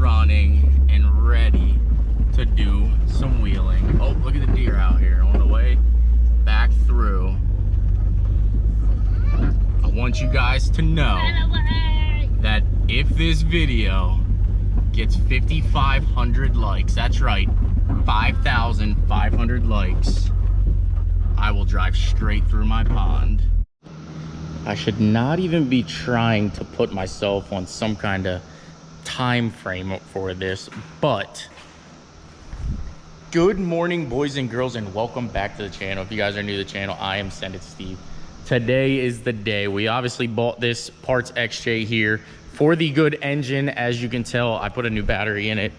running and ready to do some wheeling. Oh, look at the deer out here on the way back through. I want you guys to know that if this video gets 5,500 likes, that's right, 5,500 likes, I will drive straight through my pond. I should not even be trying to put myself on some kind of time frame for this, but good morning, boys and girls, and welcome back to the channel. If you guys are new to the channel, I am Send It Steve. Today is the day. We obviously bought this Parts XJ here for the good engine. As you can tell, I put a new battery in it.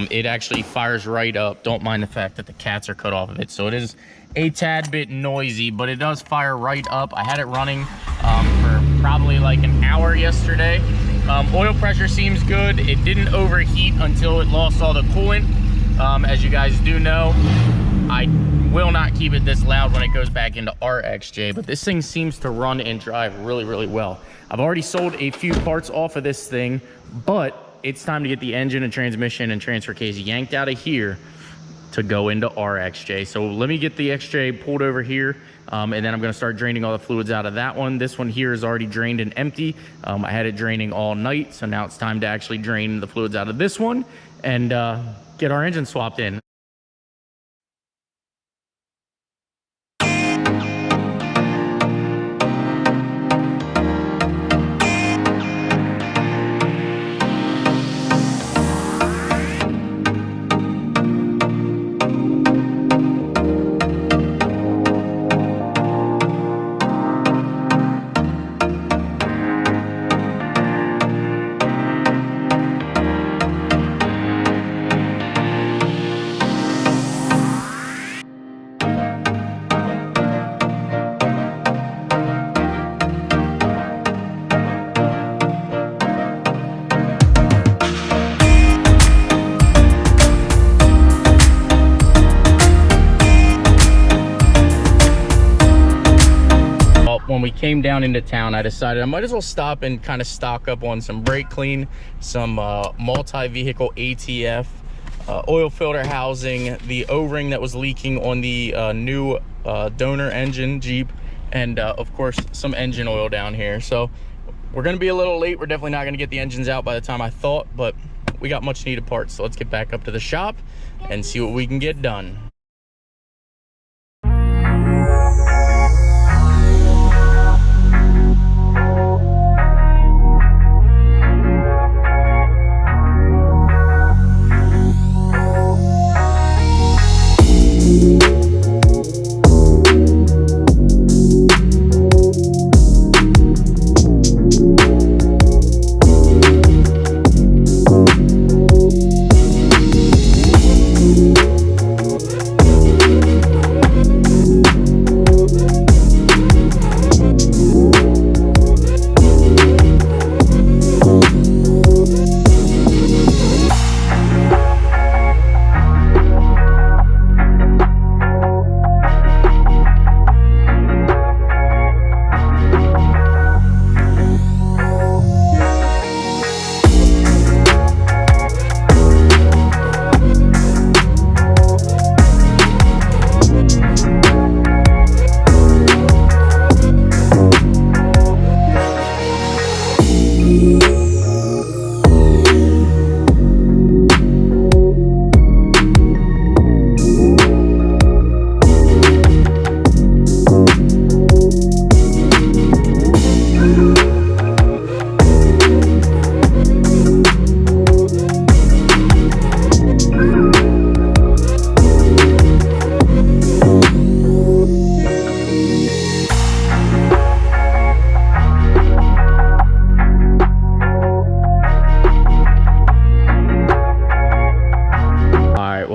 It actually fires right up. Don't mind the fact that the cats are cut off of it, so it is a tad bit noisy, but it does fire right up. I had it running for probably like an hour yesterday. Oil pressure seems good. It didn't overheat until it lost all the coolant. As you guys do know, I will not keep it this loud when it goes back into RXJ, but this thing seems to run and drive really, really well. I've already sold a few parts off of this thing, but it's time to get the engine and transmission and transfer case yanked out of here to go into RXJ. So let me get the XJ pulled over here, and then I'm gonna start draining all the fluids out of that one. This one here is already drained and empty. I had it draining all night, so now it's time to actually drain the fluids out of this one and get our engine swapped in. When we came down into town, I decided I might as well stop and kind of stock up on some brake clean, some multi-vehicle ATF, oil filter housing, the O-ring that was leaking on the new donor engine Jeep, and of course some engine oil down here. So we're gonna be a little late. We're definitely not gonna get the engines out by the time I thought, but we got much needed parts. So let's get back up to the shop and see what we can get done.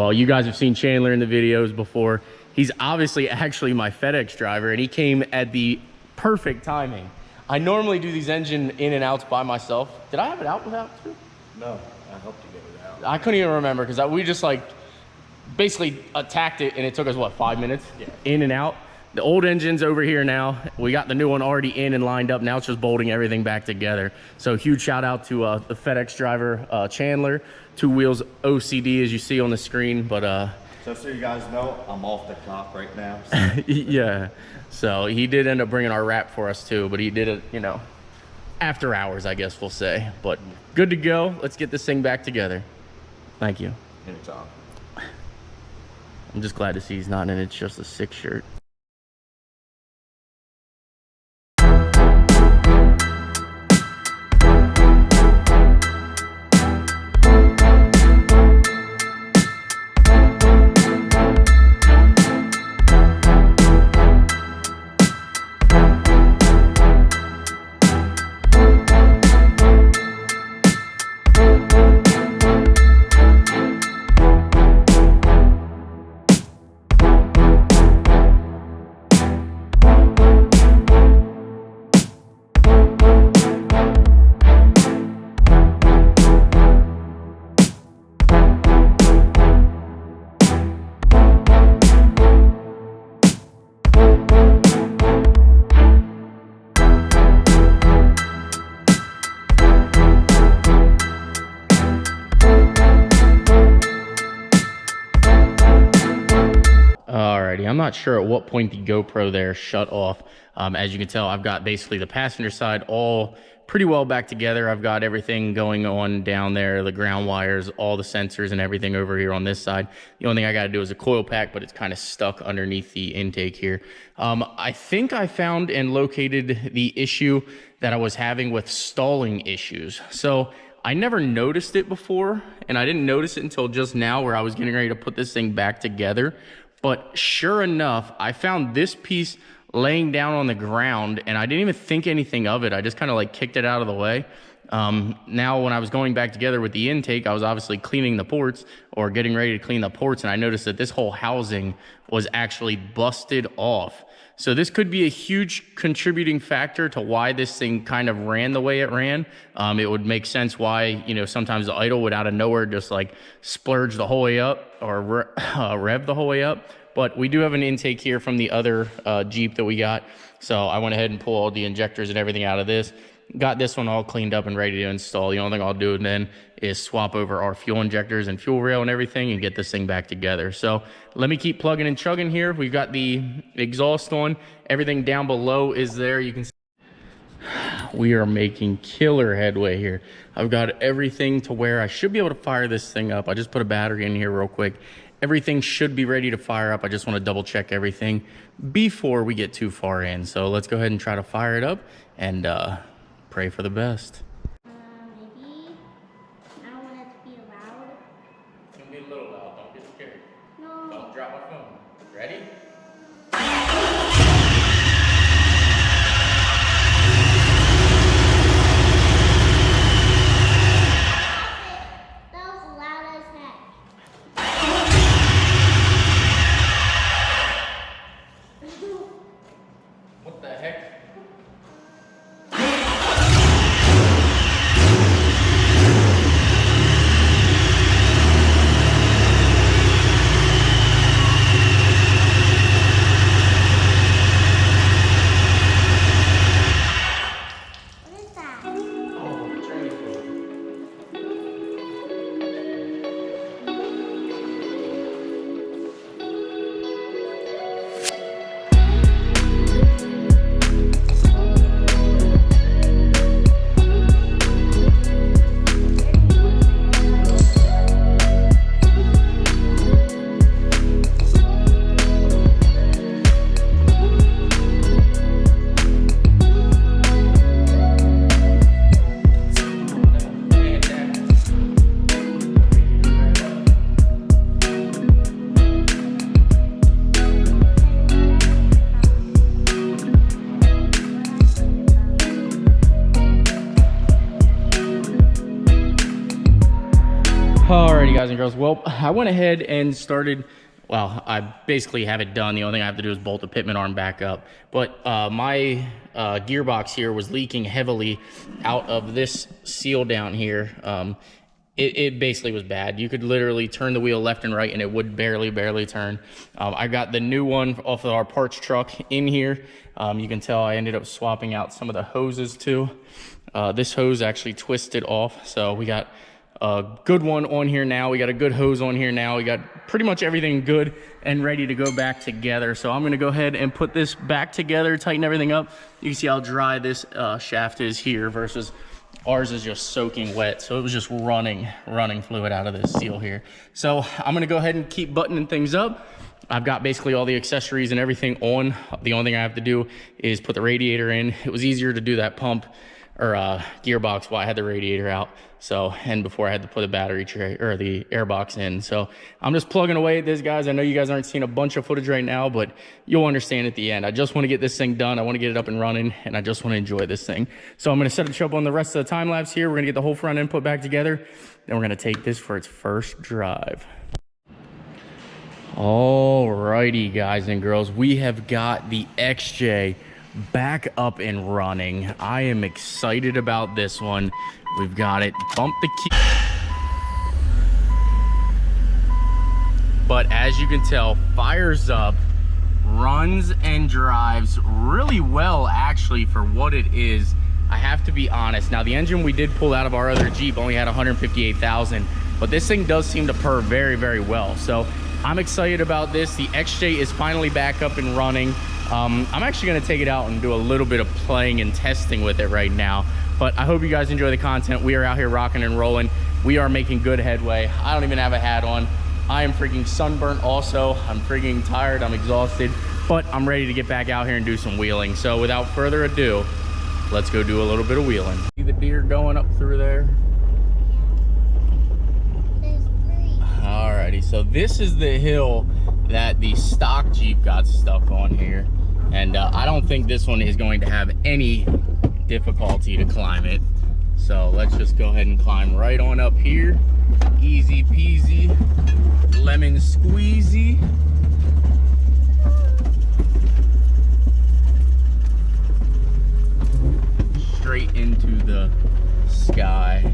You guys have seen Chandler in the videos before. He's obviously actually my FedEx driver, and he came at the perfect timing. I normally do these engine in and outs by myself. Did I have it out without too? No, I helped you get it out. I couldn't even remember because we just like basically attacked it, and it took us what, 5 minutes? Yeah. In and out. The old engine's over here now. We got the new one already in and lined up. Now it's just bolting everything back together. So huge shout out to the FedEx driver, Chandler. Two Wheels OCD, as you see on the screen. But so you guys know, I'm off the clock right now. So. yeah. So he did end up bringing our wrap for us too, but he did it, you know, after hours, I guess we'll say. But good to go. Let's get this thing back together. Thank you. Anytime. I'm just glad to see he's not in It's Just a Sick shirt. Alrighty, I'm not sure at what point the GoPro there shut off. As you can tell, I've got basically the passenger side all pretty well back together. I've got everything going on down there, the ground wires, all the sensors and everything over here on this side. The only thing I got to do is a coil pack, but it's kind of stuck underneath the intake here. I think I found and located the issue that I was having with stalling issues. So I never noticed it before, and I didn't notice it until just now where I was getting ready to put this thing back together. But sure enough, I found this piece laying down on the ground, and I didn't even think anything of it. I just kind of like kicked it out of the way. Now, when I was going back together with the intake, I was obviously cleaning the ports or getting ready to clean the ports, and I noticed that this whole housing was actually busted off. So this could be a huge contributing factor to why this thing kind of ran the way it ran. It would make sense why, you know, sometimes the idle would out of nowhere just like splurge the whole way up or rev the whole way up. But we do have an intake here from the other Jeep that we got. So I went ahead and pulled all the injectors and everything out of this. Got this one all cleaned up and ready to install. The only thing I'll do then is swap over our fuel injectors and fuel rail and everything and get this thing back together. So let me keep plugging and chugging here. We've got the exhaust on. Everything down below is there. You can see we are making killer headway here. I've got everything to where I should be able to fire this thing up. I just put a battery in here real quick. Everything should be ready to fire up. I just want to double check everything before we get too far in. So let's go ahead and try to fire it up and pray for the best. Maybe. I don't want it to be loud. It's gonna be a little loud. Don't get scared. No. Don't drop my phone. Ready? That was loud as heck. What the heck? What is that? Oh, training wheel. Alrighty, guys and girls. Well, I went ahead and started. Well, I basically have it done. The only thing I have to do is bolt the pitman arm back up. But my gearbox here was leaking heavily out of this seal down here. it basically was bad. You could literally turn the wheel left and right and it would barely turn. I got the new one off of our parts truck in here. You can tell I ended up swapping out some of the hoses too. This hose actually twisted off, so we got a good one on here now. We got a good hose on here now. We got pretty much everything good and ready to go back together. So I'm gonna go ahead and put this back together, tighten everything up. You can see how dry this shaft is here versus ours is just soaking wet. So it was just running fluid out of this seal here. So I'm gonna go ahead and keep buttoning things up. I've got basically all the accessories and everything on. The only thing I have to do is put the radiator in. It was easier to do that pump or gearbox while I had the radiator out. So, and before I had to put the battery tray or the airbox in. So I'm just plugging away at this, guys. I know you guys aren't seeing a bunch of footage right now, but you'll understand at the end. I just want to get this thing done. I want to get it up and running, and I just want to enjoy this thing. So I'm going to set it up on the rest of the time lapse here. We're going to get the whole front end put back together. Then we're going to take this for its first drive. Alrighty, guys and girls, we have got the XJ back up and running. I am excited about this one. We've got it. Bump the key. But as you can tell, fires up, runs and drives really well actually for what it is. I have to be honest. Now the engine we did pull out of our other Jeep only had 158,000, but this thing does seem to purr very well. So I'm excited about this. The XJ is finally back up and running. I'm actually going to take it out and do a little bit of playing and testing with it right now. But I hope you guys enjoy the content. We are out here rocking and rolling. We are making good headway. I don't even have a hat on. I am freaking sunburnt also. I'm freaking tired. I'm exhausted. But I'm ready to get back out here and do some wheeling. So without further ado, let's go do a little bit of wheeling. See the deer going up through there? Alrighty, so this is the hill that the stock Jeep got stuck on here. And I don't think this one is going to have any difficulty to climb it. So let's just go ahead and climb right on up here. Easy peasy, lemon squeezy. Straight into the sky.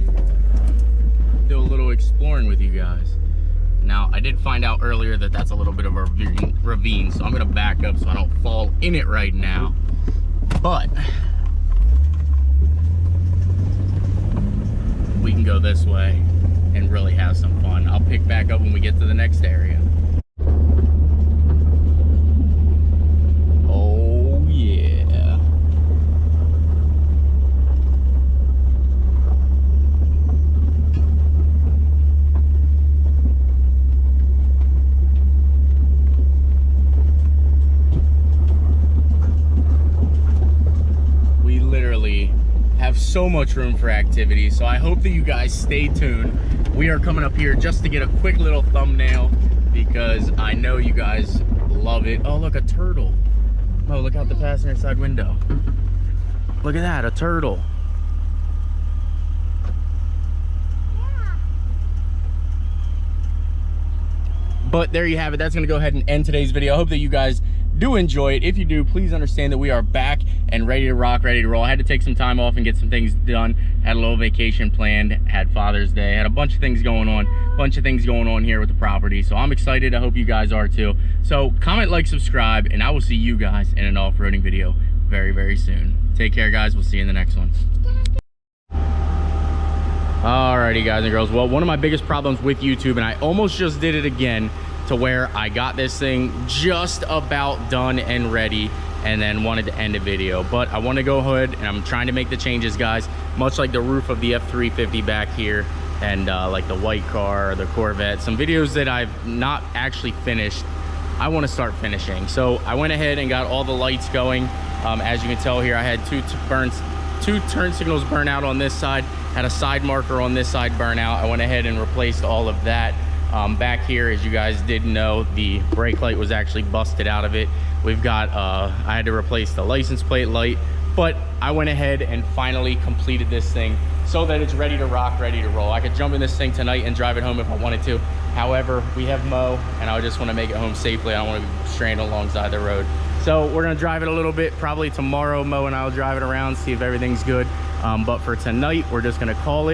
Do a little exploring with you guys. Now, I did find out earlier that that's a little bit of a ravine, so I'm gonna back up so I don't fall in it right now. But we can go this way and really have some fun. I'll pick back up when we get to the next area. Oh yeah. Have so much room for activity, so I hope that you guys stay tuned. We are coming up here just to get a quick little thumbnail because I know you guys love it. Oh, look, a turtle. Oh, look out the passenger side window. Look at that, a turtle. But there you have it. That's going to go ahead and end today's video. I hope that you guys do enjoy it. If you do, please understand that we are back and ready to rock, ready to roll. I had to take some time off and get some things done. Had a little vacation planned, had Father's Day, had a bunch of things going on, here with the property. So I'm excited. I hope you guys are too. So comment, like, subscribe, and I will see you guys in an off-roading video very soon. Take care, guys. We'll see you in the next one. Alrighty, guys and girls. Well, one of my biggest problems with YouTube, and I almost just did it again, to where I got this thing just about done and ready and then wanted to end the video. But I want to go ahead and I'm trying to make the changes, guys, much like the roof of the F350 back here and like the white car, the Corvette, some videos that I've not actually finished. I want to start finishing. So I went ahead and got all the lights going. As you can tell here, I had two turn signals burn out on this side, had a side marker on this side burn out. I went ahead and replaced all of that. Back here, as you guys did know, the brake light was actually busted out of it. We've got, I had to replace the license plate light, but I went ahead and finally completed this thing so that it's ready to rock, ready to roll. I could jump in this thing tonight and drive it home if I wanted to. However, we have Mo, and I just want to make it home safely. I don't want to be stranded alongside the road. So we're gonna drive it a little bit. Probably tomorrow, Mo and I will drive it around, see if everything's good. But for tonight, we're just gonna call it.